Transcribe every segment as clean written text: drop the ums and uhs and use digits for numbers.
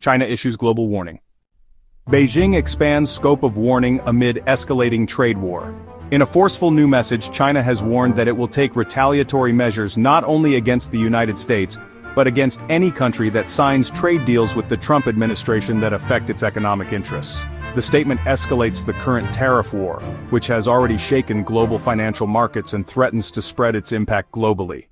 China issues global warning. Beijing expands scope of warning amid escalating trade war. In a forceful new message, China has warned that it will take retaliatory measures not only against the United States, but against any country that signs trade deals with the Trump administration that affect its economic interests. The statement escalates the current tariff war, which has already shaken global financial markets and threatens to spread its impact globally.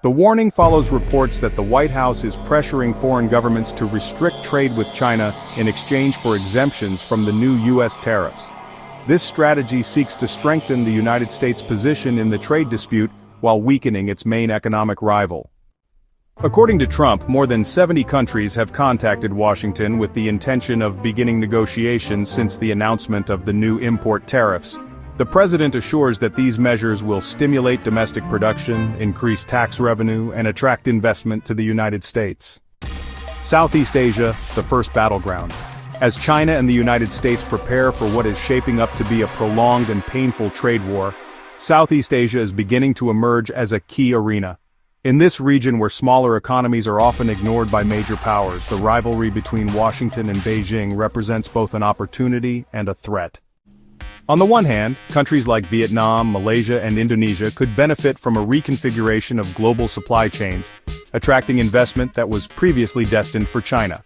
The warning follows reports that the White House is pressuring foreign governments to restrict trade with China in exchange for exemptions from the new U.S. tariffs. This strategy seeks to strengthen the United States' position in the trade dispute while weakening its main economic rival. According to Trump, more than 70 countries have contacted Washington with the intention of beginning negotiations since the announcement of the new import tariffs. The president assures that these measures will stimulate domestic production, increase tax revenue, and attract investment to the United States. Southeast Asia, the first battleground. As China and the United States prepare for what is shaping up to be a prolonged and painful trade war, Southeast Asia is beginning to emerge as a key arena. In this region where smaller economies are often ignored by major powers, the rivalry between Washington and Beijing represents both an opportunity and a threat. On the one hand, countries like Vietnam, Malaysia, and Indonesia could benefit from a reconfiguration of global supply chains, attracting investment that was previously destined for China.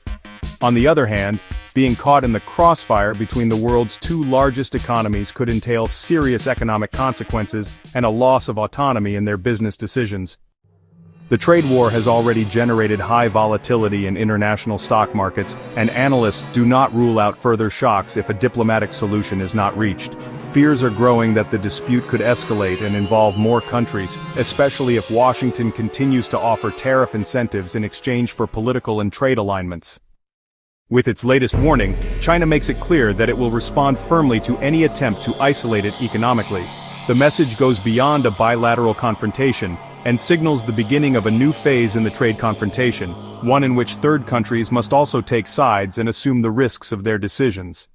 On the other hand, being caught in the crossfire between the world's two largest economies could entail serious economic consequences and a loss of autonomy in their business decisions. The trade war has already generated high volatility in international stock markets, and analysts do not rule out further shocks if a diplomatic solution is not reached. Fears are growing that the dispute could escalate and involve more countries, especially if Washington continues to offer tariff incentives in exchange for political and trade alignments. With its latest warning, China makes it clear that it will respond firmly to any attempt to isolate it economically. The message goes beyond a bilateral confrontation and signals the beginning of a new phase in the trade confrontation, one in which third countries must also take sides and assume the risks of their decisions.